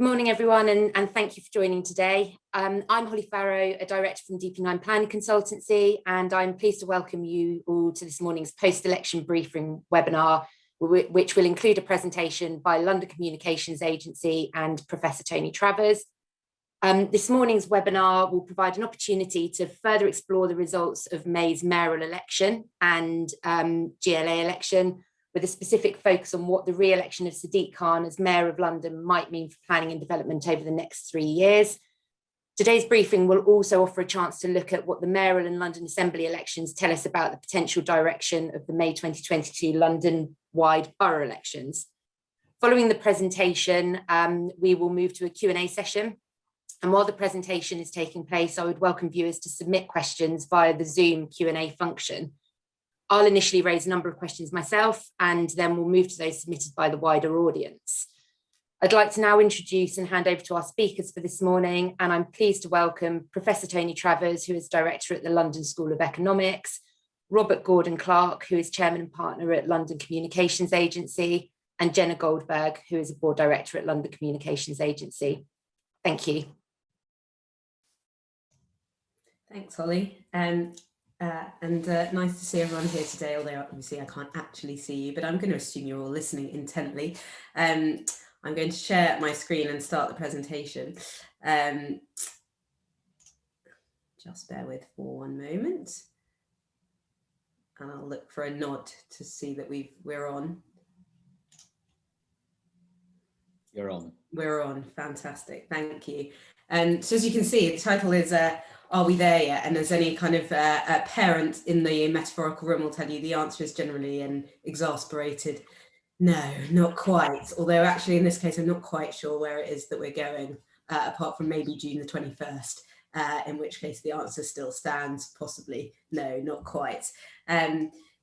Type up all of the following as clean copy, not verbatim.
Good morning, everyone, and thank you for joining today. I'm Holly Farrow, a director from DP9 Planning Consultancy, and I'm pleased to welcome you all to this morning's post-election briefing webinar, which will include a presentation by London Communications Agency and Professor Tony Travers. This morning's webinar will provide an opportunity to further explore the results of May's mayoral election and GLA election, with a specific focus on what the re-election of Sadiq Khan as Mayor of London might mean for planning and development over the next 3 years. Today's briefing will also offer a chance to look at what the mayoral and London Assembly elections tell us about the potential direction of the May 2022 London-wide borough elections. Following the presentation, we will move to a Q&A session. And while the presentation is taking place, I would welcome viewers to submit questions via the Zoom Q&A function. I'll initially raise a number of questions myself, and then we'll move to those submitted by the wider audience. I'd like to now introduce and hand over to our speakers for this morning, and I'm pleased to welcome Professor Tony Travers, who is Director at the London School of Economics, Robert Gordon-Clark, who is Chairman and Partner at London Communications Agency, and Jenna Goldberg, who is a Board Director at London Communications Agency. Thank you. Thanks, Holly. Nice to see everyone here today, although obviously I can't actually see you, but I'm going to assume you're all listening intently. I'm going to share my screen and start the presentation. Just bear with for one moment. And I'll look for a nod to see that we're on. You're on. We're on, fantastic, thank you. So as you can see, the title is Are We There Yet? And as any kind of parent in the metaphorical room will tell you, the answer is generally an exasperated, no, not quite. Although actually in this case, I'm not quite sure where it is that we're going, apart from maybe June the 21st, in which case the answer still stands, possibly, no, not quite.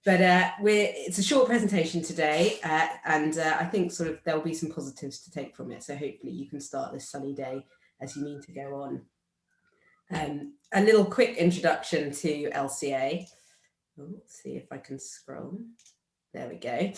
But it's a short presentation today, and I think sort of there'll be some positives to take from it. So hopefully you can start this sunny day as you mean to go on. A little quick introduction to LCA. Let's see if I can scroll. There we go.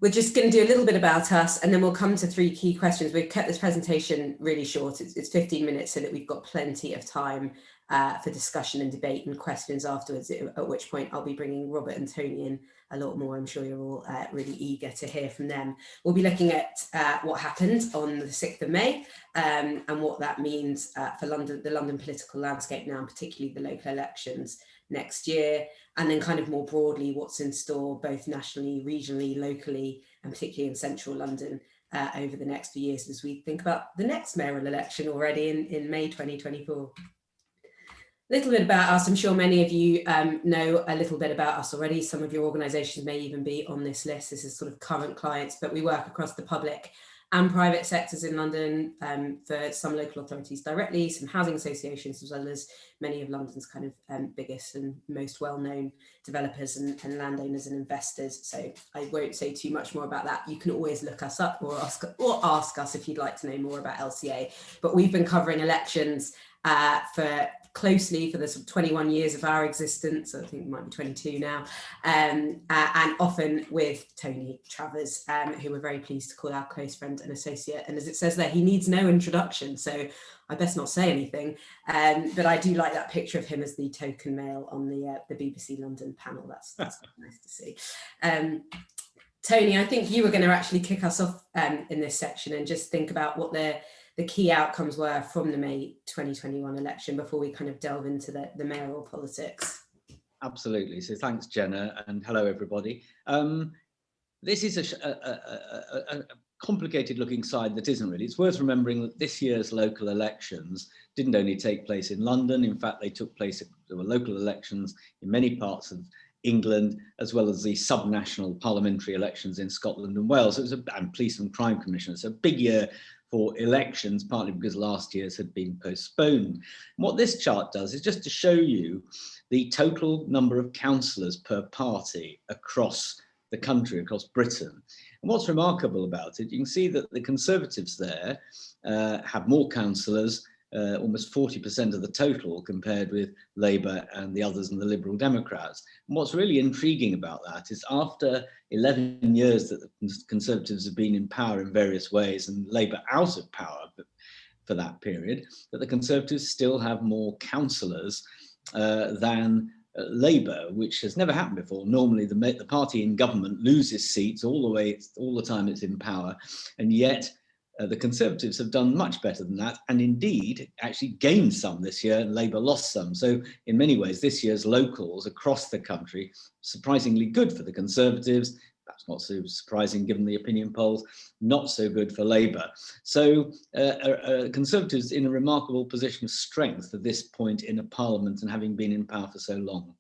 We're just going to do a little bit about us, and then we'll come to 3 key questions. We've kept this presentation really short. It's 15 minutes so that we've got plenty of time for discussion and debate and questions afterwards, at which point I'll be bringing Robert and Tony in a lot more. I'm sure you're all really eager to hear from them. We'll be looking at what happened on the 6th of May and what that means for London, the London political landscape now, and particularly the local elections next year, and then kind of more broadly what's in store both nationally, regionally, locally, and particularly in central London over the next few years as we think about the next mayoral election already in May 2024. A little bit about us. I'm sure many of you know a little bit about us already. Some of your organisations may even be on this list. This is sort of current clients, but we work across the public and private sectors in London for some local authorities directly, some housing associations, as well as many of London's kind of biggest and most well-known developers and landowners and investors. So I won't say too much more about that. You can always look us up or ask us if you'd like to know more about LCA. But we've been covering elections closely for the sort of 21 years of our existence. I think it might be 22 now, and often with Tony Travers, who we're very pleased to call our close friend and associate. And as it says there, he needs no introduction, so I best not say anything. But I do like that picture of him as the token male on the BBC London panel. That's nice to see. Tony, I think you were going to actually kick us off in this section and just think about what the key outcomes were from the May 2021 election before we kind of delve into the mayoral politics. Absolutely. So thanks, Jenna, and hello, everybody. This is a complicated looking slide that isn't really. It's worth remembering that this year's local elections didn't only take place in London. In fact, there were local elections in many parts of England, as well as the subnational parliamentary elections in Scotland and Wales. It was and police and crime commission. It's a big year for elections, partly because last year's had been postponed. And what this chart does is just to show you the total number of councillors per party across the country, across Britain. And what's remarkable about it, you can see that the Conservatives there have more councillors almost 40% of the total compared with Labour and the others and the Liberal Democrats. And what's really intriguing about that is after 11 years that the Conservatives have been in power in various ways and Labour out of power for that period, that the Conservatives still have more councillors than Labour, which has never happened before. Normally the party in government loses seats all the time it's in power, and yet the Conservatives have done much better than that, and indeed actually gained some this year, and Labour lost some. So in many ways, this year's locals across the country, surprisingly good for the Conservatives, perhaps not so surprising given the opinion polls, not so good for Labour. So Conservatives in a remarkable position of strength at this point in a parliament and having been in power for so long.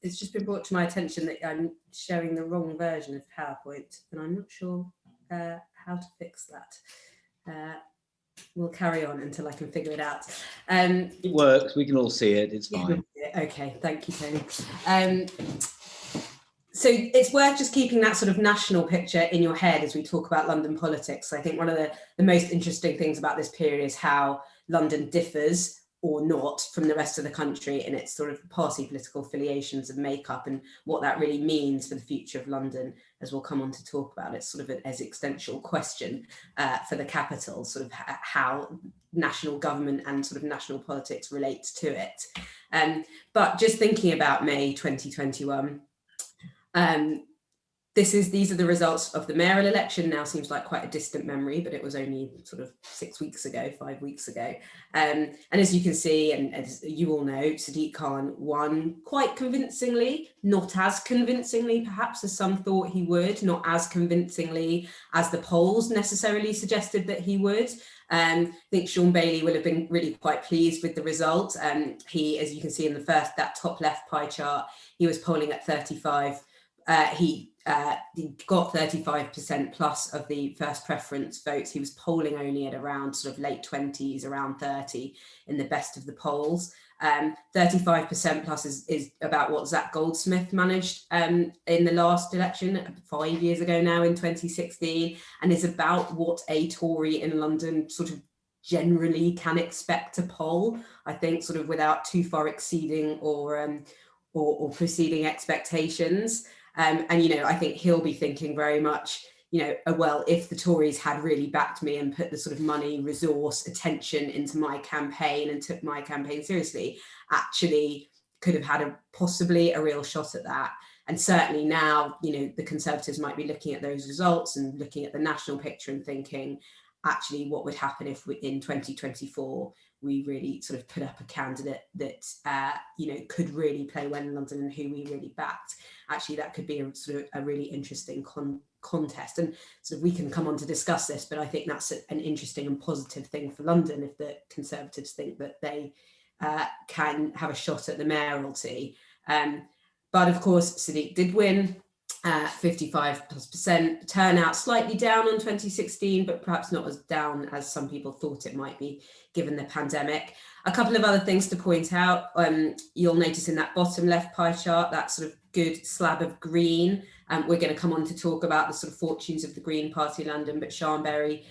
It's just been brought to my attention that I'm showing the wrong version of PowerPoint, and I'm not sure how to fix that. We'll carry on until I can figure it out. It works, we can all see it, it's fine. Okay, thank you, Tony. So it's worth just keeping that sort of national picture in your head as we talk about London politics. I think one of the most interesting things about this period is how London differs or not from the rest of the country in its sort of party political affiliations and makeup, and what that really means for the future of London, as we'll come on to talk about. It's sort of an existential question for the capital, sort of how national government and sort of national politics relates to it. But just thinking about May 2021, these are the results of the mayoral election. Now seems like quite a distant memory, but it was only sort of 5 weeks ago. And as you can see, and as you all know, Sadiq Khan won quite convincingly, not as convincingly perhaps as some thought he would, not as convincingly as the polls necessarily suggested that he would. I think Sean Bailey will have been really quite pleased with the result. He, as you can see in that top left pie chart, he was polling at 35. He got 35% plus of the first preference votes. He was polling only at around sort of late 20s, around 30 in the best of the polls. 35% plus is about what Zach Goldsmith managed in the last election 5 years ago now in 2016, and is about what a Tory in London sort of generally can expect to poll, I think, sort of without too far exceeding or preceding expectations. And, I think he'll be thinking very much, well, if the Tories had really backed me and put the sort of money, resource, attention into my campaign and took my campaign seriously, actually could have had possibly a real shot at that. And certainly now, the Conservatives might be looking at those results and looking at the national picture and thinking, actually, what would happen if in 2024 we really sort of put up a candidate that could really play well in London and who we really backed. Actually, that could be a sort of a really interesting contest, and so we can come on to discuss this. But I think that's an interesting and positive thing for London if the Conservatives think that they can have a shot at the mayoralty. But of course, Sadiq did win. 55+%, turnout slightly down on 2016, but perhaps not as down as some people thought it might be given the pandemic. A couple of other things to point out. You'll notice in that bottom left pie chart, that sort of good slab of green. We're going to come on to talk about the sort of fortunes of the Green Party London, but Sean Berry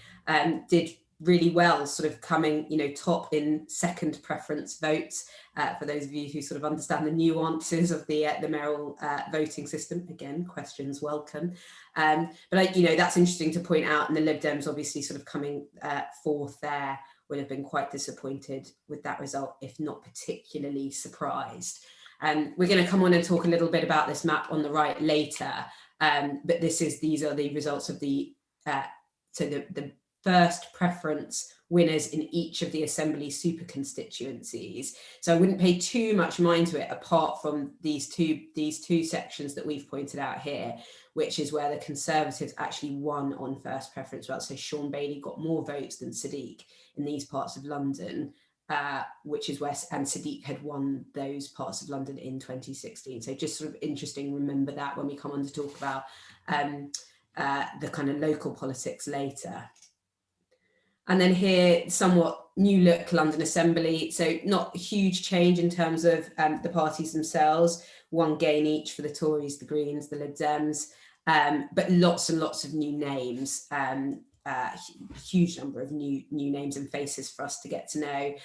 did really well, sort of coming, top in second preference votes. For those of you who sort of understand the nuances of the mayoral voting system, again, questions welcome. But that's interesting to point out. And the Lib Dems obviously sort of coming fourth there would have been quite disappointed with that result, if not particularly surprised. We're going to come on and talk a little bit about this map on the right later. But these are the results of the first preference winners in each of the Assembly super constituencies. So I wouldn't pay too much mind to it apart from these two sections that we've pointed out here, which is where the Conservatives actually won on first preference votes. So Sean Bailey got more votes than Sadiq in these parts of London, which is where, and Sadiq had won those parts of London in 2016. So just sort of interesting, remember that when we come on to talk about the kind of local politics later. And then here, somewhat new look London Assembly. So not a huge change in terms of the parties themselves. One gain each for the Tories, the Greens, the Lib Dems, but lots and lots of new names. huge number of new names and faces for us to get to know.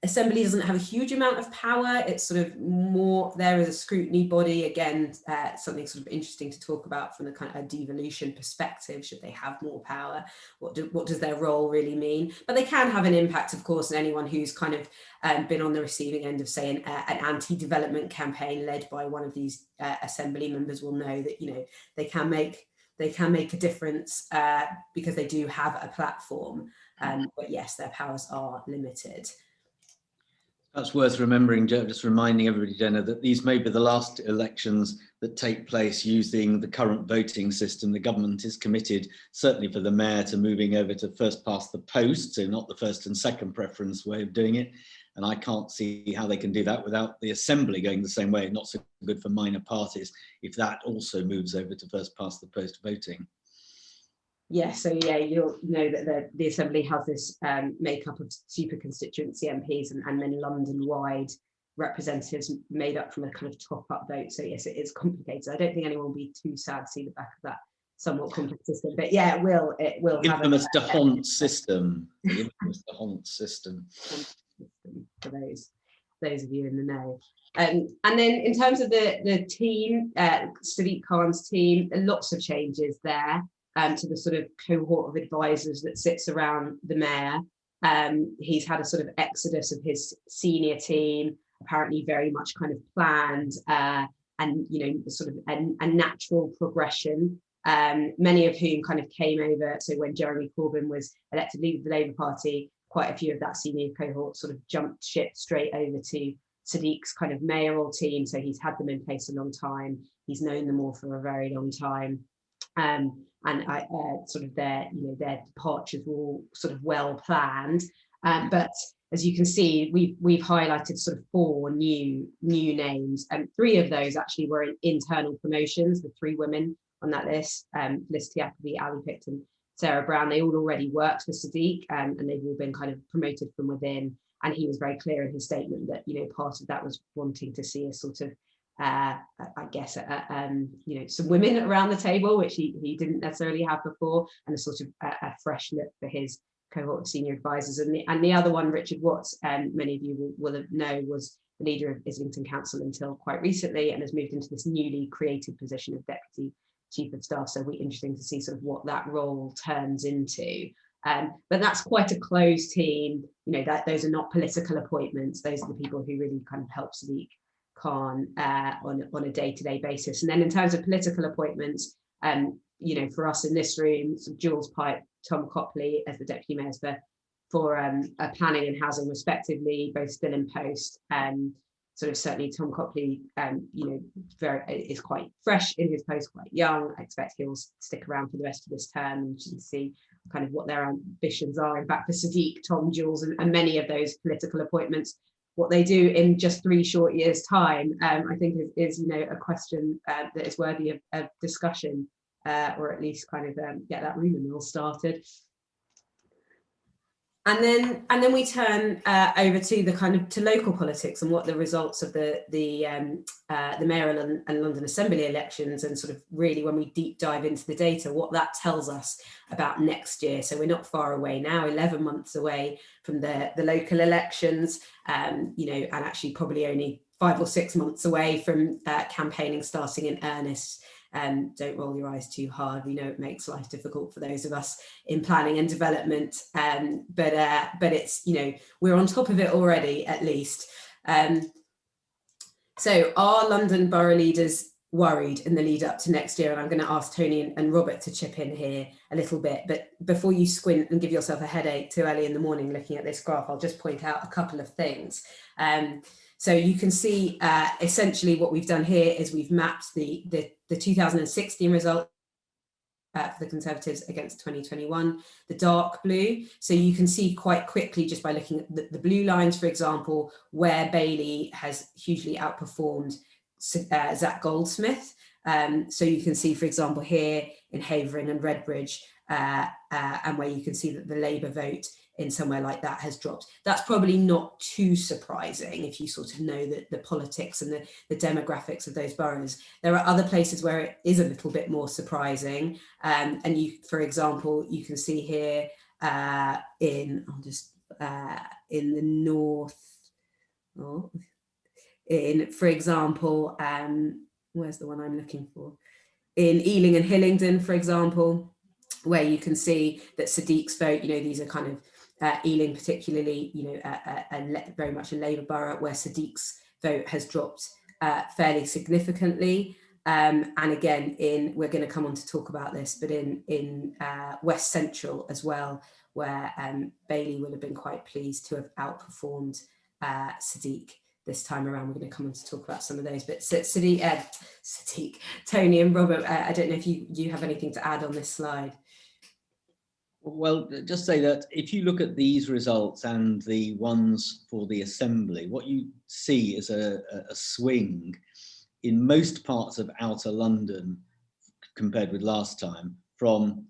Assembly doesn't have a huge amount of power. It's sort of more there as a scrutiny body. Again, something sort of interesting to talk about from the kind of a devolution perspective. Should they have more power? What does their role really mean? But they can have an impact, of course, on anyone who's kind of been on the receiving end of, say, an anti-development campaign led by one of these Assembly members will know that, you know, they can make a difference because they do have a platform. But yes, their powers are limited. That's worth remembering, just reminding everybody, Jenna, that these may be the last elections that take place using the current voting system. The government is committed, certainly for the mayor, to moving over to first past the post, so not the first and second preference way of doing it. And I can't see how they can do that without the Assembly going the same way. Not so good for minor parties if that also moves over to first past the post voting. Yeah, so yeah, you'll know that the Assembly has this makeup of super constituency MPs and many London-wide representatives made up from a kind of top-up vote. So yes, it is complicated. I don't think anyone will be too sad to see the back of that somewhat complex system. But yeah, it will Infamous D'Hondt system. The infamous D'Hondt system. For those of you in the know. And then in terms of the team, Sadiq Khan's team, lots of changes there. To the sort of cohort of advisors that sits around the mayor. He's had a sort of exodus of his senior team, apparently very much kind of planned, and, you know, sort of a natural progression, many of whom kind of came over. So when Jeremy Corbyn was elected leader of the Labour Party, quite a few of that senior cohort sort of jumped ship straight over to Sadiq's kind of mayoral team. So he's had them in place a long time. He's known them all for a very long time. And sort of their departures were all sort of well planned. But as you can see, we've highlighted sort of 4 new names, and 3 of those actually were internal promotions. The 3 women on that list, Felicity Appleby, Ali Picton, Sarah Brown, they all already worked for Sadiq, and they've all been kind of promoted from within. And he was very clear in his statement that, you know, part of that was wanting to see a sort of I guess, you know, some women around the table, which he didn't necessarily have before, and a sort of a fresh look for his cohort of senior advisors. And the other one, Richard Watts, many of you will know, was the leader of Islington Council until quite recently, and has moved into this newly created position of Deputy Chief of Staff. So it'll be interesting to see sort of what that role turns into. But that's quite a closed team. You know, that those are not political appointments. Those are the people who really kind of help Sadiq Khan on a day-to-day basis. And then in terms of political appointments, you know, for us in this room, so Jules Pipe, Tom Copley as the deputy mayors for planning and housing respectively, both still in post. Sort of certainly Tom Copley, you know, is quite fresh in his post, quite young. I expect he'll stick around for the rest of this term, and you can see kind of what their ambitions are. In fact, for Sadiq, Tom, Jules, and many of those political appointments, what they do in just 3 short years' time, I think is you know, a question that is worthy of discussion, or at least kind of get that rumour mill started. And then we turn over to the kind of to local politics and what the results of the mayoral and London Assembly elections, and sort of really when we deep dive into the data, what that tells us about next year. So we're not far away now, 11 months away from the local elections, you know, and actually probably only 5 or 6 months away from campaigning starting in earnest. Don't roll your eyes too hard. We know it makes life difficult for those of us in planning and development, but it's, you know, we're on top of it already, at least. So are London borough leaders worried in the lead up to next year? And I'm going to ask Tony and Robert to chip in here a little bit, but before you squint and give yourself a headache too early in the morning looking at this graph, I'll just point out a couple of things. So you can see essentially what we've done here is we've mapped the 2016 result for the Conservatives against 2021, the dark blue. So you can see quite quickly, just by looking at the blue lines, for example, where Bailey has hugely outperformed Zach Goldsmith. So you can see, for example, here in Havering and Redbridge, and where you can see that the Labour vote in somewhere like that has dropped. That's probably not too surprising if you sort of know the politics and the demographics of those boroughs. There are other places where it is a little bit more surprising. And you, for example, you can see here in the north, for example, where's the one I'm looking for? In Ealing and Hillingdon, for example, where you can see that Sadiq's vote, these are kind of Ealing particularly, very much a Labour borough, where Sadiq's vote has dropped fairly significantly. And again, we're going to come on to talk about this, but in West Central as well, where Bailey will have been quite pleased to have outperformed Sadiq this time around. We're going to come on to talk about some of those, but Sadiq, Tony and Robert, I don't know if you have anything to add on this slide. Well, just say that if you look at these results and the ones for the Assembly, what you see is a swing in most parts of outer London compared with last time from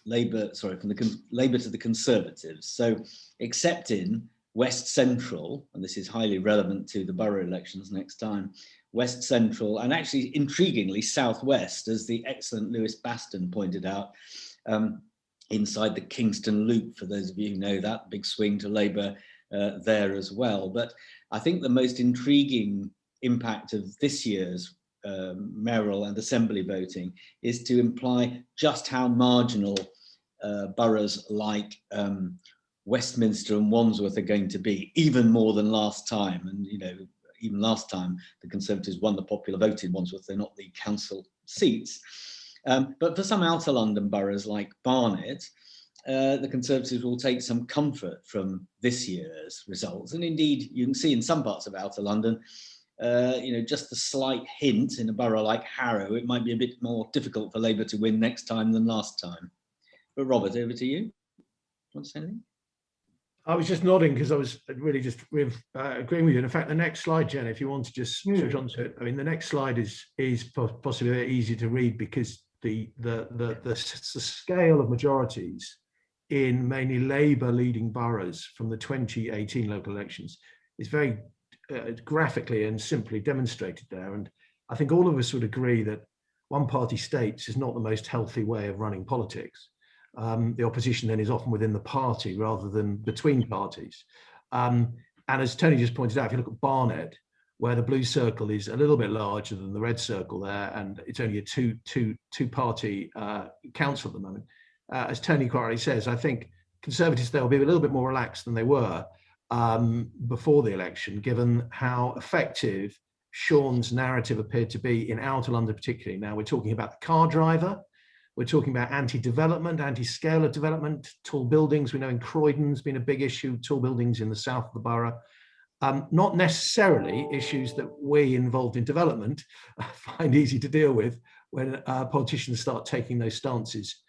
Labour to the Conservatives. So except in West Central, and this is highly relevant to the borough elections next time, West Central, and actually intriguingly Southwest, as the excellent Lewis Baston pointed out, inside the Kingston Loop, for those of you who know that, big swing to Labour there as well. But I think the most intriguing impact of this year's mayoral and assembly voting is to imply just how marginal boroughs like Westminster and Wandsworth are going to be, even more than last time. And even last time the Conservatives won the popular vote in Wandsworth, they're not the council seats. But for some outer London boroughs like Barnet, the Conservatives will take some comfort from this year's results. And indeed, you can see in some parts of outer London, just a slight hint in a borough like Harrow, it might be a bit more difficult for Labour to win next time than last time. But Robert, over to you. Want to say anything? I was just nodding because I was really just agreeing with you. In fact, the next slide, Jen, if you want to just switch on to it. I mean, the next slide is possibly very easy to read because the scale of majorities in mainly Labour leading boroughs from the 2018 local elections is very graphically and simply demonstrated there. And I think all of us would agree that one-party states is not the most healthy way of running politics. The opposition then is often within the party rather than between parties. And as Tony just pointed out, if you look at Barnet, where the blue circle is a little bit larger than the red circle there, and it's only a two-party council at the moment. As Tony quite rightly says, I think Conservatives there will be a little bit more relaxed than they were before the election, given how effective Sean's narrative appeared to be in outer London particularly. Now we're talking about the car driver, we're talking about anti-development, anti-scale of development, tall buildings. We know in Croydon's been a big issue, tall buildings in the south of the borough. Not necessarily issues that we involved in development find easy to deal with when politicians start taking those stances,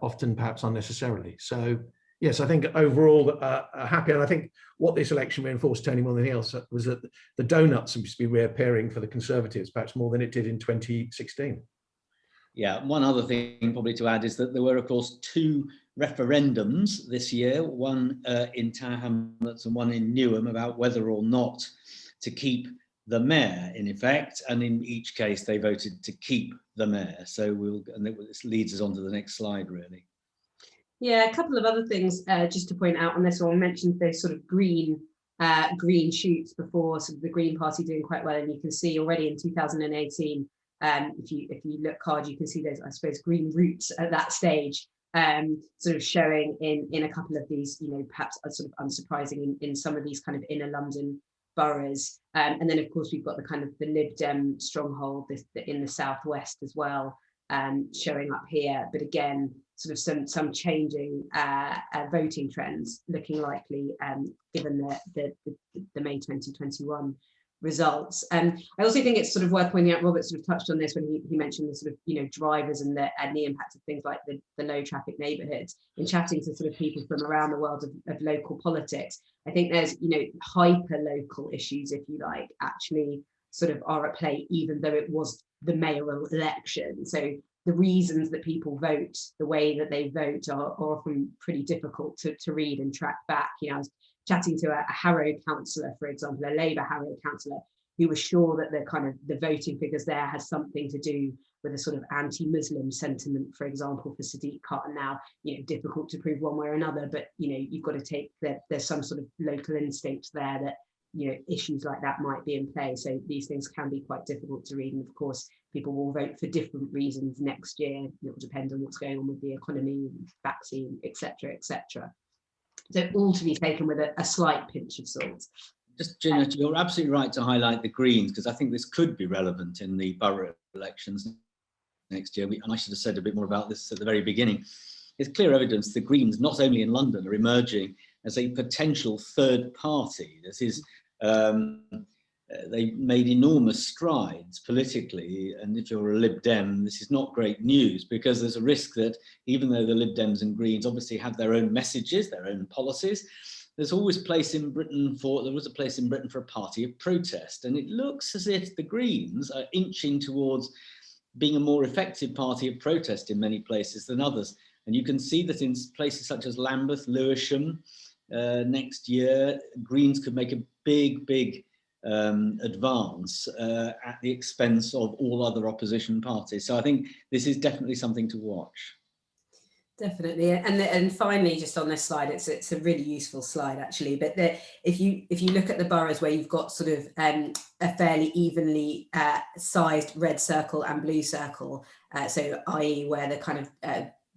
often perhaps unnecessarily. So yes, I think overall happy. And I think what this election reinforced, Tony, more than anything else, was that the donuts seems to be reappearing for the Conservatives, perhaps more than it did in 2016. Yeah, one other thing probably to add is that there were, of course, two referendums this year, one in Tower Hamlets and one in Newham, about whether or not to keep the mayor in effect. And in each case, they voted to keep the mayor. So this leads us on to the next slide, really. Yeah, a couple of other things just to point out on this one. We mentioned those sort of green shoots before, sort of the Green Party doing quite well. And you can see already in 2018, if you look hard, you can see those, I suppose, green roots at that stage, sort of showing in a couple of these, perhaps sort of unsurprising in some of these kind of inner London boroughs. And then, of course, we've got the kind of the Lib Dem stronghold in the southwest as well, showing up here. But again, sort of some changing voting trends looking likely, given the May 2021 results. I also think it's sort of worth pointing out, Robert sort of touched on this when he mentioned the sort of drivers and the impact of things like the low traffic neighbourhoods. In chatting to sort of people from around the world of local politics, I think there's hyper local issues, if you like, actually sort of are at play, even though it was the mayoral election. So the reasons that people vote, the way that they vote are often pretty difficult to read and track back. You know, I was chatting to a Harrow councillor, for example, a Labour Harrow councillor, who was sure that the voting figures there has something to do with a sort of anti-Muslim sentiment, for example, for Sadiq Khan. Now, you know, difficult to prove one way or another, but, you know, you've got to take that there's some sort of local instinct there that, you know, issues like that might be in play. So these things can be quite difficult to read. And of course, people will vote for different reasons next year. It will depend on what's going on with the economy, vaccine, etc., etc. So all to be taken with a slight pinch of salt. Just, Gina, you're absolutely right to highlight the Greens, because I think this could be relevant in the borough elections next year. And I should have said a bit more about this at the very beginning. There's clear evidence the Greens, not only in London, are emerging as a potential third party. This is, they made enormous strides politically, and if you're a Lib Dem, this is not great news, because there's a risk that even though the Lib Dems and Greens obviously have their own messages, their own policies, there was a place in Britain for a party of protest, and it looks as if the Greens are inching towards being a more effective party of protest in many places than others. And you can see that in places such as Lambeth, Lewisham, next year, Greens could make a big advance at the expense of all other opposition parties. So I think this is definitely something to watch. Definitely, and finally, just on this slide, it's a really useful slide actually. But if you look at the boroughs where you've got sort of a fairly evenly sized red circle and blue circle, so i.e. where the kind of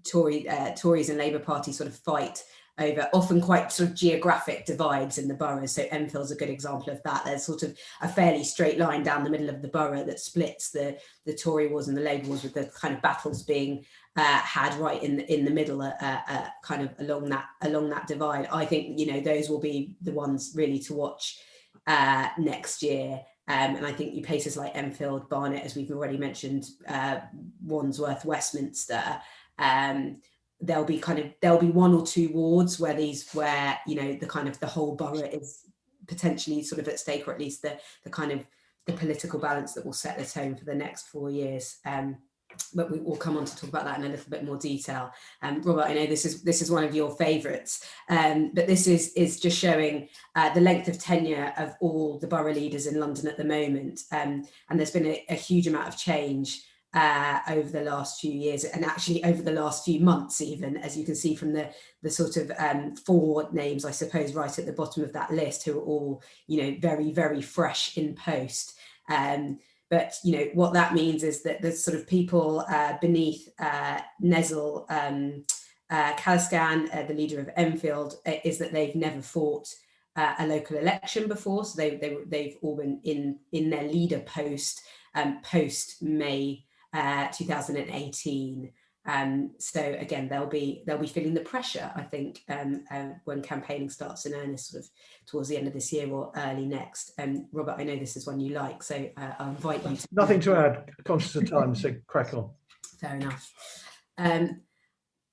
Tories and Labour Party sort of fight over often quite sort of geographic divides in the boroughs. So Enfield's a good example of that. There's sort of a fairly straight line down the middle of the borough that splits the Tory wars and the Labour wars, with the kind of battles being had right in the middle, kind of along that divide. I think, you know, those will be the ones really to watch next year. And I think places like Enfield, Barnet, as we've already mentioned, Wandsworth, Westminster, there'll be one or two wards where you know, the kind of the whole borough is potentially sort of at stake, or at least the kind of the political balance that will set the tone for the next 4 years. But we will come on to talk about that in a little bit more detail. Robert, I know this is one of your favourites, but this is just showing the length of tenure of all the borough leaders in London at the moment, and there's been a huge amount of change over the last few years, and actually over the last few months even, as you can see from the sort of 4 names, I suppose, right at the bottom of that list, who are all, you know, very, very fresh in post. But, you know, what that means is that the sort of people beneath Nezel Kaliskan, the leader of Enfield, is that they've never fought a local election before. So they've all been in their leader post post May 2018. So again, they'll be feeling the pressure, I think, when campaigning starts in earnest, sort of towards the end of this year or early next. Robert, I know this is one you like, so I'll invite you to... Nothing to add, conscious of time, so crack on. Fair enough. And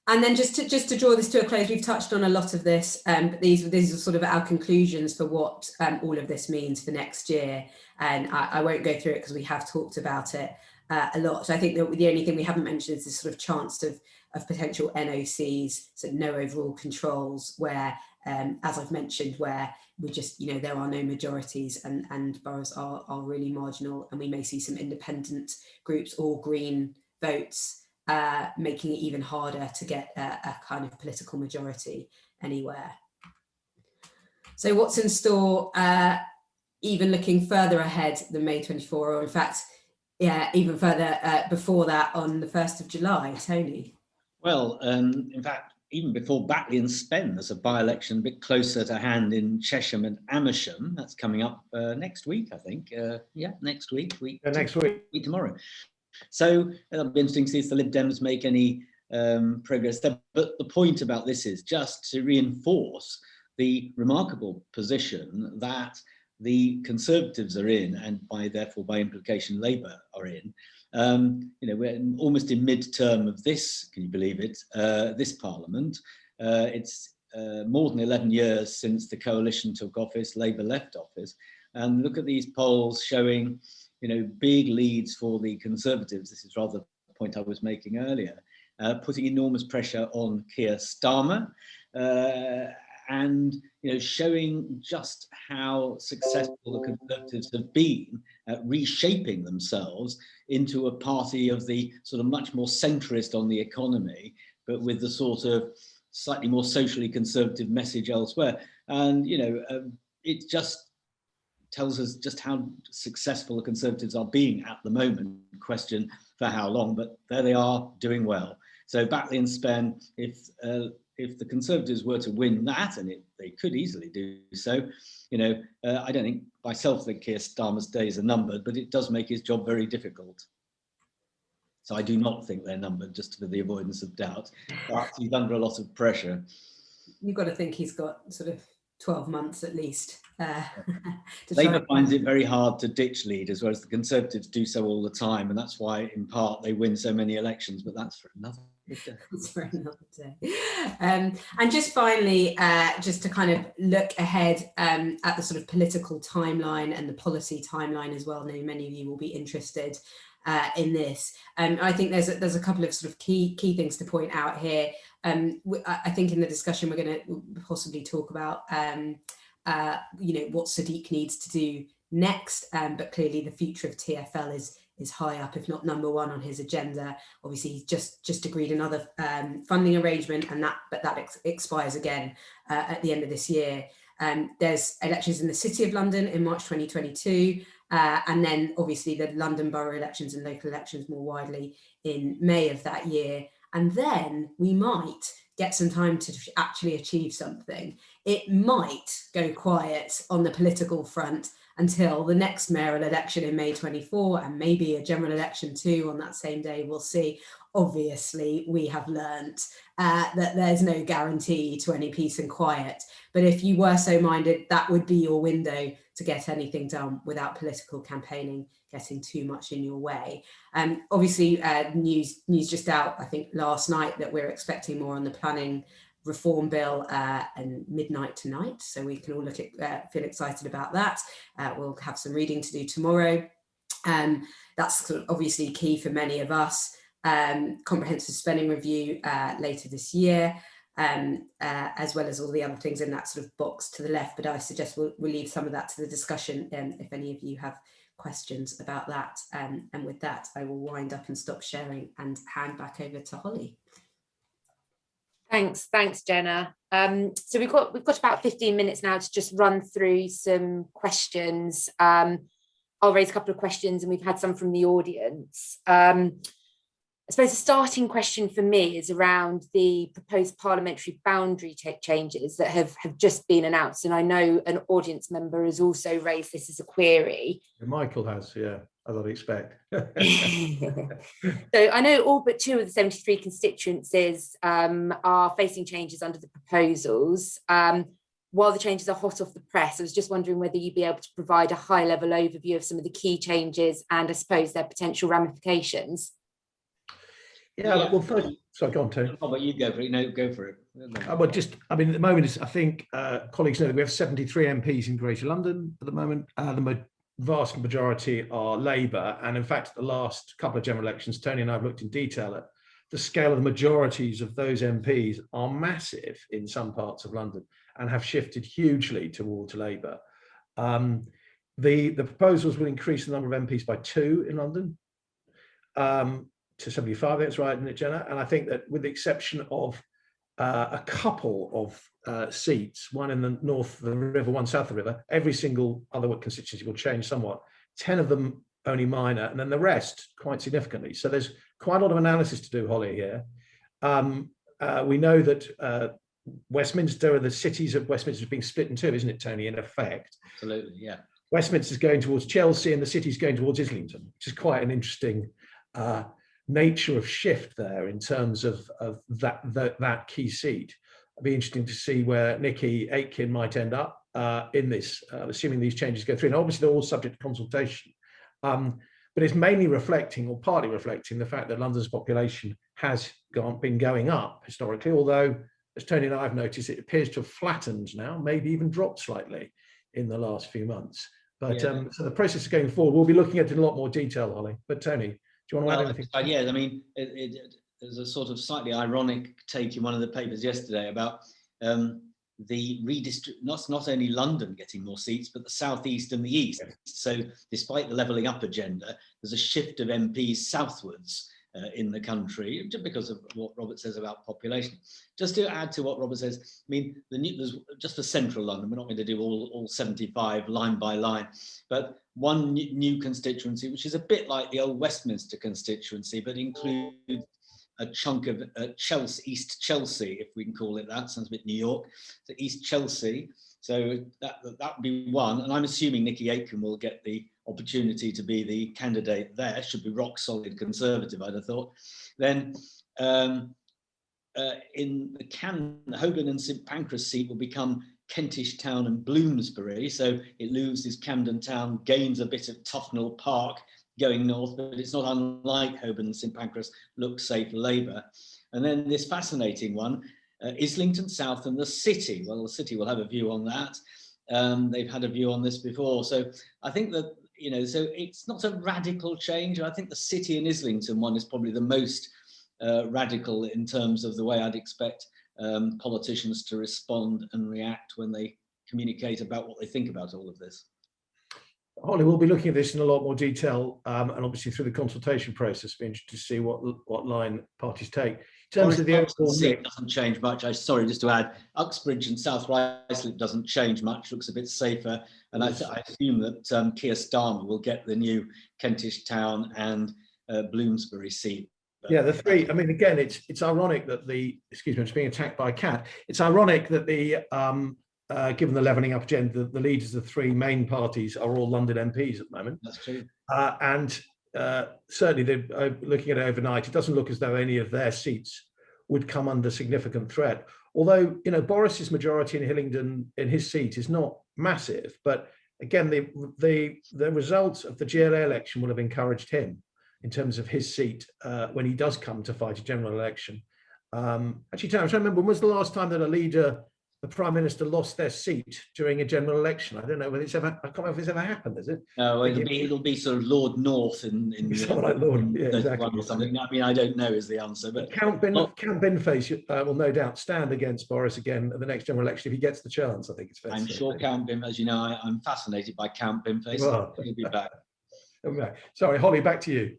then just to draw this to a close, we've touched on a lot of this, but these are sort of our conclusions for what all of this means for next year. And I won't go through it because we have talked about it a lot. So I think that the only thing we haven't mentioned is this sort of chance of potential NOCs, so no overall controls, where, as I've mentioned, where we just, you know, there are no majorities and boroughs are really marginal, and we may see some independent groups or green votes, making it even harder to get a kind of political majority anywhere. So what's in store, even looking further ahead than May 24, or in fact, yeah, even further before that, on the 1st of July, Tony? Well, In fact, even before Batley and Spen, there's a by-election a bit closer to hand in Chesham and Amersham. That's coming up next week, I think. Next week. Next week. Tomorrow. So it'll be interesting to see if the Lib Dems make any progress there. But the point about this is just to reinforce the remarkable position that the Conservatives are in, and therefore by implication Labour are in. You know, we're almost in mid-term of this, can you believe it, this Parliament. It's more than 11 years since the coalition took office, Labour left office. And look at these polls showing, you know, big leads for the Conservatives. This is rather point I was making earlier, putting enormous pressure on Keir Starmer, and showing just how successful the Conservatives have been at reshaping themselves into a party of the sort of much more centrist on the economy, but with the sort of slightly more socially conservative message elsewhere. And it just tells us just how successful the Conservatives are being at the moment. Question for how long, but there they are, doing well. So Batley and Spen, if the Conservatives were to win that, and they could easily do so, I don't think myself that Keir Starmer's days are numbered, but it does make his job very difficult. So I do not think they're numbered, just for the avoidance of doubt. But he's under a lot of pressure. You've got to think he's got sort of 12 months at least. Labour finds it very hard to ditch leaders, whereas the Conservatives do so all the time, and that's why, in part, they win so many elections. But that's for another day. That's for another day. And just finally, just to kind of look ahead at the sort of political timeline and the policy timeline as well. I know many of you will be interested in this. I think there's a couple of sort of key things to point out here. I think in the discussion we're going to possibly talk about what Sadiq needs to do next, but clearly the future of TfL is high up, if not number one on his agenda. Obviously, he's just agreed another funding arrangement, but that expires again at the end of this year. There's elections in the City of London in March 2022, and then obviously the London Borough elections and local elections more widely in May of that year. And then we might get some time to actually achieve something. It might go quiet on the political front until the next mayoral election in May 24, and maybe a general election too on that same day. We'll see. Obviously, we have learnt that there's no guarantee to any peace and quiet. But if you were so minded, that would be your window to get anything done without political campaigning getting too much in your way. Obviously, news just out, I think, last night that we're expecting more on the planning reform bill and midnight tonight. So we can all feel excited about that. We'll have some reading to do tomorrow. That's sort of obviously key for many of us. Comprehensive spending review later this year, as well as all the other things in that sort of box to the left. But I suggest we'll leave some of that to the discussion if any of you have questions about that. And with that, I will wind up and stop sharing and hand back over to Holly. Thanks, Jenna. So we've got about 15 minutes now to just run through some questions. I'll raise a couple of questions, and we've had some from the audience. I suppose the starting question for me is around the proposed parliamentary boundary changes that have just been announced. And I know an audience member has also raised this as a query. Michael has, yeah, as I'd expect. So I know all but 2 of the 73 constituencies are facing changes under the proposals. While the changes are hot off the press, I was just wondering whether you'd be able to provide a high-level overview of some of the key changes and, I suppose, their potential ramifications. Yeah, well, first, sorry, go on, Tony. Oh, but you go for it. No, go for it. Well, at the moment, I think colleagues know that we have 73 MPs in Greater London at the moment. The vast majority are Labour. And in fact, the last couple of general elections, Tony and I have looked in detail at the scale of the majorities of those MPs are massive in some parts of London and have shifted hugely towards Labour. The proposals will increase the number of MPs by 2 in London. To 75, that's right, isn't it, Jenna? And I think that with the exception of a couple of seats, one in the north of the river, one south of the river, every single other constituency will change somewhat. 10 of them only minor, and then the rest quite significantly. So there's quite a lot of analysis to do, Holly, here. We know that Westminster, the cities of Westminster, is being split in 2, isn't it, Tony, in effect? Absolutely, yeah. Westminster's going towards Chelsea and the city's going towards Islington, which is quite an interesting nature of shift there in terms of that key seat. It'll be interesting to see where Nikki Aitken might end up in this, assuming these changes go through. And obviously they're all subject to consultation, but it's mainly reflecting, or partly reflecting, the fact that London's population has been going up historically, although, as Tony and I have noticed, it appears to have flattened now, maybe even dropped slightly in the last few months. But so the process is going forward. We'll be looking at it in a lot more detail, Holly. But Tony, do Do you want to add anything? Yeah, I mean, there's a sort of slightly ironic take in one of the papers yesterday about the not only London getting more seats, but the southeast and the east. So despite the levelling up agenda, there's a shift of MPs southwards in the country, just because of what Robert says about population. Just to add to what Robert says, I mean, there's just for central London, we're not going to do all 75 line by line, but one new constituency, which is a bit like the old Westminster constituency, but includes a chunk of Chelsea, East Chelsea, if we can call it that. Sounds a bit New York. So East Chelsea. So that would be one. And I'm assuming Nicky Aitken will get the opportunity to be the candidate there. Should be rock solid Conservative, I'd have thought. Then in the Holborn and St Pancras seat will become Kentish Town and Bloomsbury. So it loses Camden Town, gains a bit of Tufnell Park going north, but it's not unlike Holborn and St Pancras, looks safe for Labour. And then this fascinating one, Islington South and the City. Well, the City will have a view on that. They've had a view on this before. So I think that, you know, so it's not a radical change. I think the City and Islington one is probably the most radical in terms of the way I'd expect politicians to respond and react when they communicate about what they think about all of this. Holly, we'll be looking at this in a lot more detail, and obviously through the consultation process, be interested to see what line parties take. In terms of the overall seat doesn't change much. Sorry, just to add, Uxbridge and South Ruislip doesn't change much. Looks a bit safer, and I assume that Keir Starmer will get the new Kentish Town and Bloomsbury seat. Yeah, the three. I mean, again, it's ironic that excuse me, I'm just being attacked by a cat. It's ironic that given the levelling up agenda, the leaders of the three main parties are all London MPs at the moment. That's true. And certainly, they're looking at it overnight, it doesn't look as though any of their seats would come under significant threat. Although, you know, Boris's majority in Hillingdon in his seat is not massive, but again, the results of the GLA election will have encouraged him in terms of his seat when he does come to fight a general election. Actually, Tam, I'm trying to remember, when was the last time that the Prime Minister lost their seat during a general election? I don't know whether I can't remember if it's ever happened, is it? No, it'll be sort of Lord North in someone like Lord, yeah, exactly. Or something. I mean, I don't know is the answer, but Count Binface will no doubt stand against Boris again at the next general election if he gets the chance. I think it's fair. I'm sure Count Binface, as you know, I'm fascinated by Count Binface. Well, He'll be back. Sorry, Holly, back to you.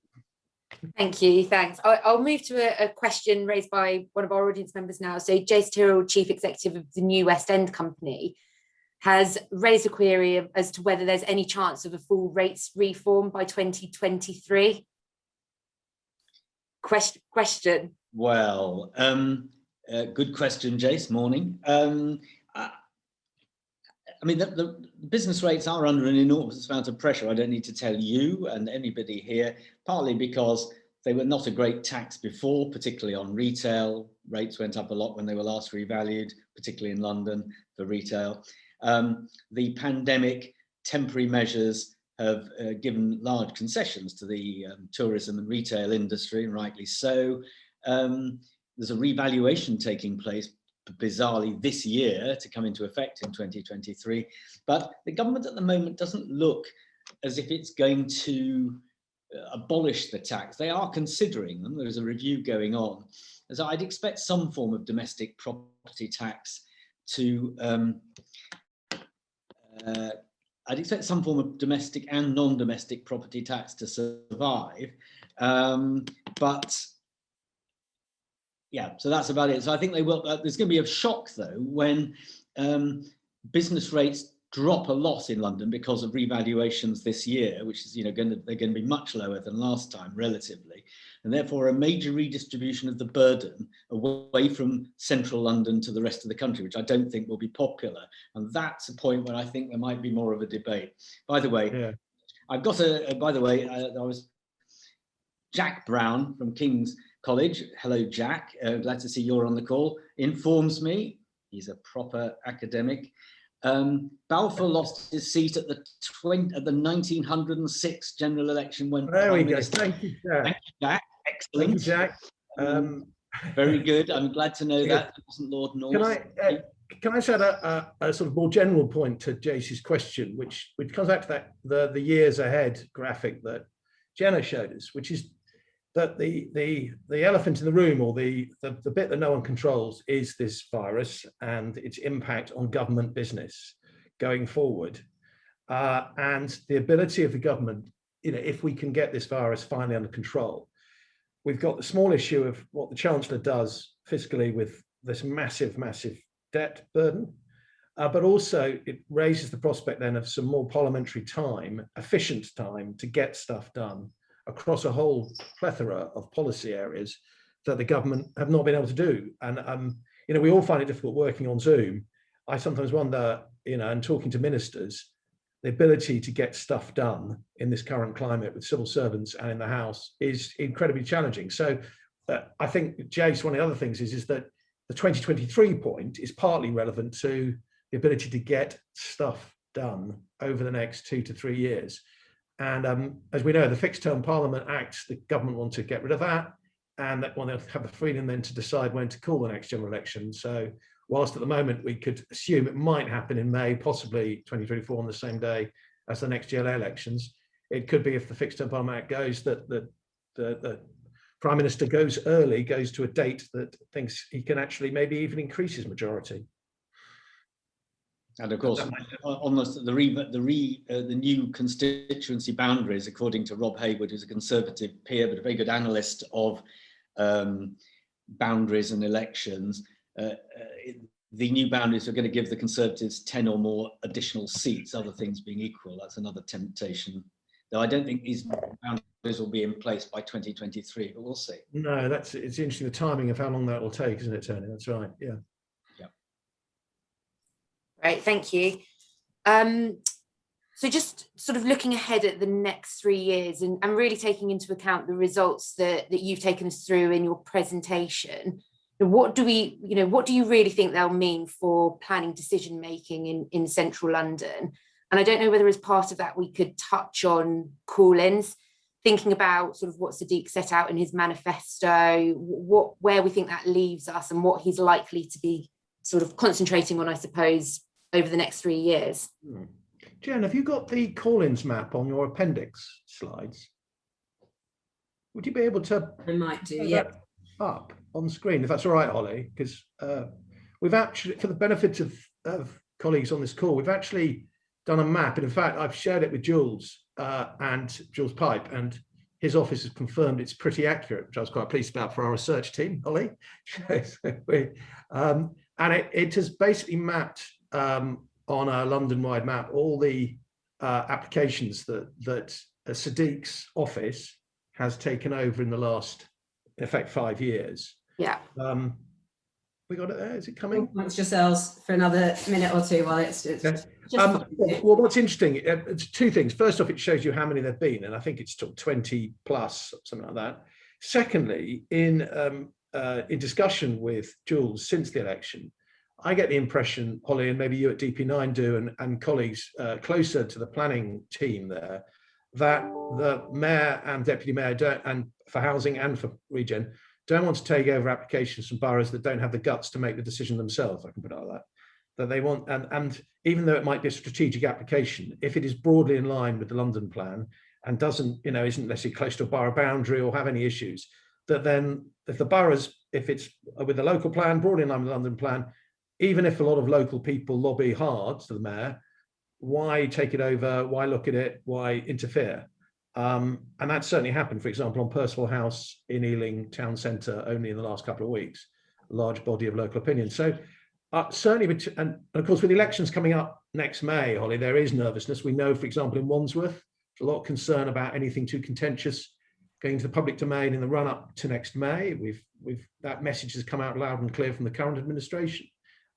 Thank you, thanks. I'll move to a question raised by one of our audience members now. So Jace Tyrrell, Chief Executive of the New West End Company, has raised a query as to whether there's any chance of a full rates reform by 2023. Question. Well, good question, Jace. Morning. I mean, the business rates are under an enormous amount of pressure. I don't need to tell you and anybody here, partly because they were not a great tax before, particularly on retail. Rates went up a lot when they were last revalued, particularly in London for retail. The pandemic temporary measures have given large concessions to the tourism and retail industry, and rightly so. There's a revaluation taking place bizarrely this year to come into effect in 2023, but the government at the moment doesn't look as if it's going to abolish the tax. They are considering them. There's a review going on. So I'd expect some form of domestic property tax to I'd expect some form of domestic and non-domestic property tax to survive, but yeah, so that's about it. So I think they will. There's going to be a shock though when business rates drop a lot in London because of revaluations this year, which is they're going to be much lower than last time relatively, and therefore a major redistribution of the burden away from central London to the rest of the country, which I don't think will be popular. And that's a point where I think there might be more of a debate. By the way, yeah. I've got I was Jack Brown from King's College. Hello, Jack. Glad to see you're on the call. Informs me, he's a proper academic. Balfour lost his seat at the 1906 general election when. There we go. Thank you, Jack. Thank you, Jack. Excellent. Thank you, Jack. Very good. I'm glad to know that. It wasn't Lord North. Can I say a sort of more general point to Jace's question, which comes back to the years ahead graphic that Jenna showed us, which is that the elephant in the room, or the bit that no one controls, is this virus and its impact on government business going forward, and the ability of the government, if we can get this virus finally under control. We've got the small issue of what the Chancellor does fiscally with this massive debt burden, but also it raises the prospect then of some more parliamentary time, efficient time, to get stuff done across a whole plethora of policy areas that the government have not been able to do. And we all find it difficult working on Zoom. I sometimes wonder, and talking to ministers, the ability to get stuff done in this current climate with civil servants and in the House is incredibly challenging. So I think, Jace, one of the other things is that the 2023 point is partly relevant to the ability to get stuff done over the next 2 to 3 years. And as we know, the Fixed Term Parliament Acts, the government want to get rid of that, and that one, they'll have the freedom then to decide when to call the next general election. So whilst at the moment we could assume it might happen in May, possibly 2024 on the same day as the next GLA elections, it could be, if the Fixed Term Parliament Act goes, that the Prime Minister goes to a date that thinks he can actually maybe even increase his majority. And of course, on the new constituency boundaries, according to Rob Hayward, who's a Conservative peer but a very good analyst of boundaries and elections, the new boundaries are going to give the Conservatives 10 or more additional seats, other things being equal. That's another temptation. Though I don't think these boundaries will be in place by 2023, but we'll see. No, it's interesting, the timing of how long that will take, isn't it, Tony? That's right, yeah. Right, thank you. So just sort of looking ahead at the next 3 years and really taking into account the results that you've taken us through in your presentation, what do you really think they'll mean for planning decision making in central London? And I don't know whether as part of that we could touch on call-ins, thinking about sort of what Sadiq set out in his manifesto, where we think that leaves us and what he's likely to be sort of concentrating on, I suppose, over the next 3 years. Jen, have you got the call-ins map on your appendix slides? Would you be able to? I might do, yeah. Up on screen, if that's all right, Holly, because we've actually, for the benefit of colleagues on this call, we've actually done a map. And in fact, I've shared it with Jules and Jules Pipe, and his office has confirmed it's pretty accurate, which I was quite pleased about for our research team, Holly. And it has basically mapped on a London-wide map all the applications that Sadiq's office has taken over in the last, in effect, 5 years. Yeah. We got it there. Is it coming? Amongst yourselves for another minute or two while it's just well, what's interesting, it's two things. First off, it shows you how many there've been, and I think it's 20 plus, something like that. Secondly, in discussion with Jules since the election, I get the impression, Holly, and maybe you at DP9 do, and colleagues closer to the planning team there, that the mayor and deputy mayor and for housing and for regen don't want to take over applications from boroughs that don't have the guts to make the decision themselves. I can put it like that they want, and even though it might be a strategic application, if it is broadly in line with the London plan and doesn't, isn't necessarily close to a borough boundary or have any issues, that then if the boroughs, if it's with the local plan, broadly in line with the London plan, even if a lot of local people lobby hard to the mayor, why take it over? Why look at it? Why interfere? And that certainly happened, for example, on Percival House in Ealing Town Centre only in the last couple of weeks, a large body of local opinion. So certainly, and of course, with elections coming up next May, Holly, there is nervousness. We know, for example, in Wandsworth, there's a lot of concern about anything too contentious going to the public domain in the run up to next May. That message has come out loud and clear from the current administration.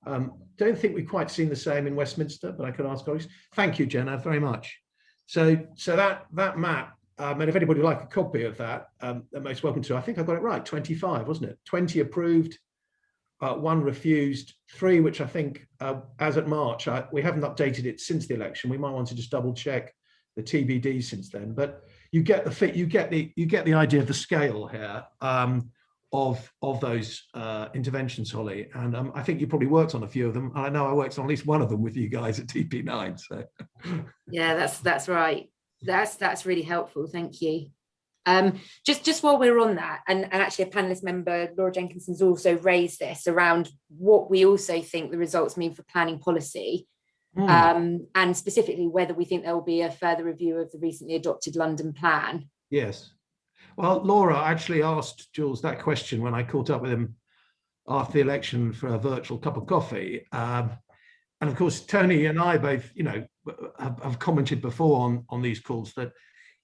Don't think we've quite seen the same in Westminster, but I could ask colleagues. Thank you, Jenna, very much. So that map, and if anybody would like a copy of that, they're most welcome to. I think I got it right, 25, wasn't it? 20 approved, 1 refused, 3, which I think, as at March, we haven't updated it since the election. We might want to just double check the TBD since then. But you get the idea of the scale here of those interventions, Holly. And I think you probably worked on a few of them. I know I worked on at least one of them with you guys at DP9. So yeah, that's right. That's really helpful. Thank you. Just while we're on that, and actually a panelist member, Laura Jenkinson's also raised this around what we also think the results mean for planning policy, and specifically whether we think there will be a further review of the recently adopted London plan. Yes. Well, Laura actually asked Jules that question when I caught up with him after the election for a virtual cup of coffee. And of course, Tony and I both, have commented before on these calls that,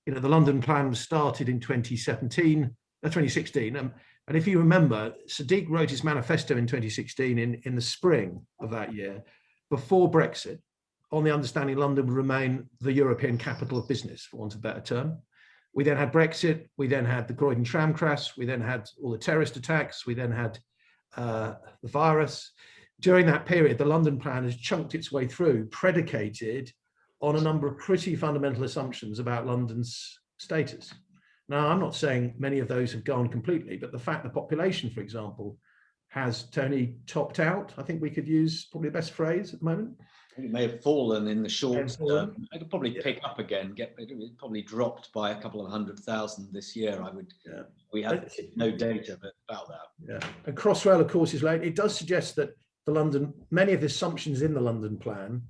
the London plan was started in 2016. And if you remember, Sadiq wrote his manifesto in 2016 in the spring of that year, before Brexit, on the understanding London would remain the European capital of business, for want of a better term. We then had Brexit, we then had the Croydon tram crash, we then had all the terrorist attacks, we then had the virus. During that period, the London plan has chunked its way through, predicated on a number of pretty fundamental assumptions about London's status. Now, I'm not saying many of those have gone completely, but the fact the population, for example, has, Tony, topped out, I think we could use probably the best phrase at the moment. It may have fallen in the short term. It'll probably pick up again. It probably dropped by a couple of 100,000 this year. We have no data about that. Yeah, and Crossrail, of course, is late. It does suggest that many of the assumptions in the London plan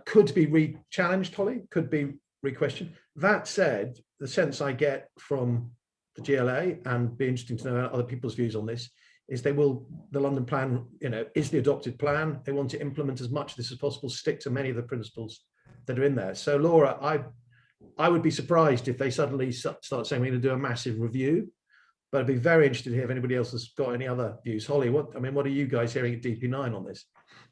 could be re-challenged, Holly, could be re-questioned. That said, the sense I get from the GLA, and be interesting to know other people's views on this, is the London plan, is the adopted plan. They want to implement as much of this as possible, stick to many of the principles that are in there. So Laura, I would be surprised if they suddenly start saying we're going to do a massive review, but I'd be very interested to hear if anybody else has got any other views. Holly, what are you guys hearing at DP9 on this?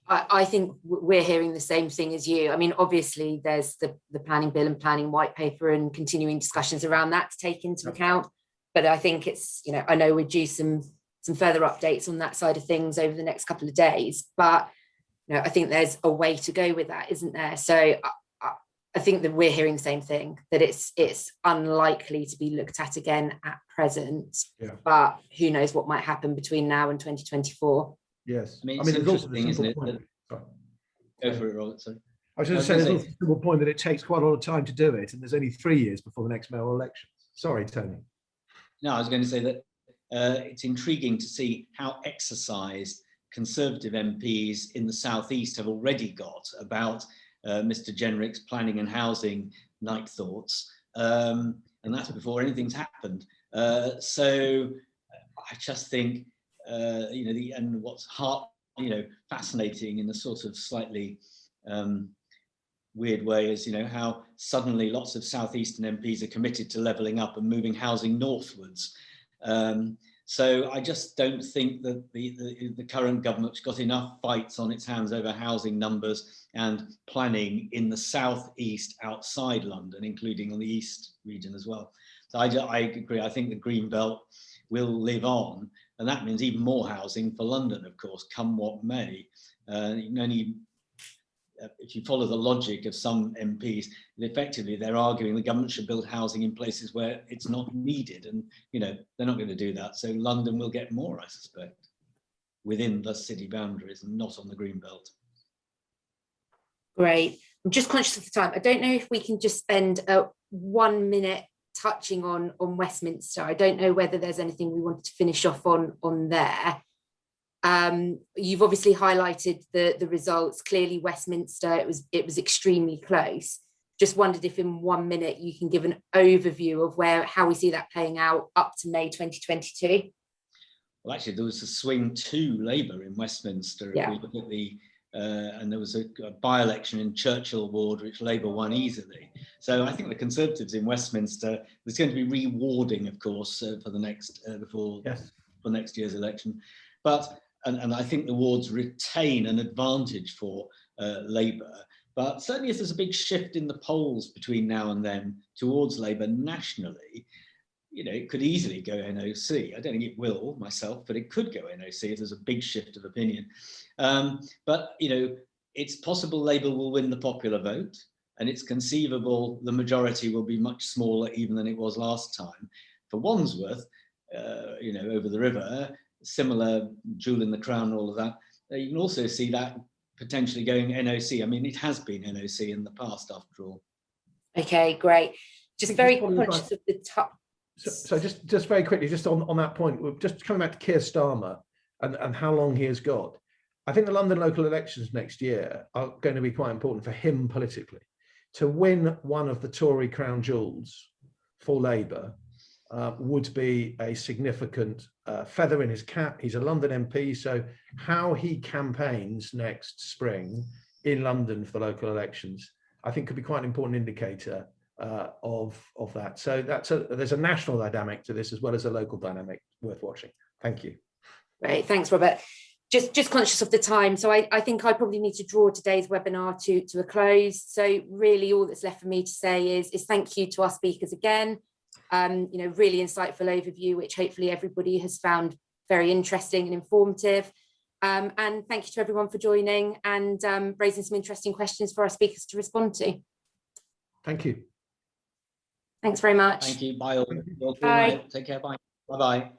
I think we're hearing the same thing as you. I mean, obviously there's the planning bill and planning white paper and continuing discussions around that to take into account. But I think it's, I know we're due some further updates on that side of things over the next couple of days, but I think there's a way to go with that, isn't there? So I think that we're hearing the same thing, that it's unlikely to be looked at again at present, but who knows what might happen between now and 2024. Yes. I mean, there's also the simple point. Go for it, Robert. Sorry. I was going to say there's also the simple point that it takes quite a lot of time to do it, and there's only 3 years before the next mayoral election. Sorry, Tony. No, I was going to say that it's intriguing to see how exercised Conservative MPs in the southeast have already got about Mr. Jenrick's planning and housing night thoughts, and that's before anything's happened. So I just think, and what's fascinating in a sort of slightly weird way is, how suddenly lots of southeastern MPs are committed to levelling up and moving housing northwards. So I just don't think that the current government's got enough fights on its hands over housing numbers and planning in the southeast outside London, including on the east region as well. So I agree. I think the Green Belt will live on, and that means even more housing for London, of course, come what may. If you follow the logic of some MPs, effectively they're arguing the government should build housing in places where it's not needed, and they're not going to do that. So London will get more, I suspect, within the city boundaries and not on the Green Belt. Great. I'm just conscious of the time. I don't know if we can just spend 1 minute touching on Westminster. I don't know whether there's anything we wanted to finish off on there. You've obviously highlighted the results. Clearly Westminster, it was extremely close. Just wondered if in 1 minute you can give an overview of how we see that playing out up to May 2022. Well, actually, there was a swing to Labour in Westminster. Yeah. If we look at and there was a by-election in Churchill Ward, which Labour won easily. So I think the Conservatives in Westminster, there's going to be rewarding, of course, for the next for next year's election. But and I think the wards retain an advantage for Labour. But certainly if there's a big shift in the polls between now and then towards Labour nationally, it could easily go NOC. I don't think it will myself, but it could go NOC if there's a big shift of opinion. But it's possible Labour will win the popular vote, and it's conceivable the majority will be much smaller even than it was last time. For Wandsworth, over the river, similar jewel in the crown, all of that, you can also see that potentially going NOC. I mean, it has been NOC in the past, after all. Okay, great. Just very conscious of the time. So just very quickly, just on that point, we're just coming back to Keir Starmer and how long he has got. I think the London local elections next year are going to be quite important for him politically. To win one of the Tory crown jewels for Labour would be a significant feather in his cap. He's a London MP, so how he campaigns next spring in London for the local elections, I think could be quite an important indicator of that. So there's a national dynamic to this as well as a local dynamic worth watching. Thank you. Great, thanks, Robert. Just conscious of the time, so I think I probably need to draw today's webinar to a close. So really all that's left for me to say is thank you to our speakers again. Really insightful overview, which hopefully everybody has found very interesting and informative. And thank you to everyone for joining and raising some interesting questions for our speakers to respond to. Thank you. Thanks very much. Thank you. Bye all. Bye. Take care. Bye. Bye-bye.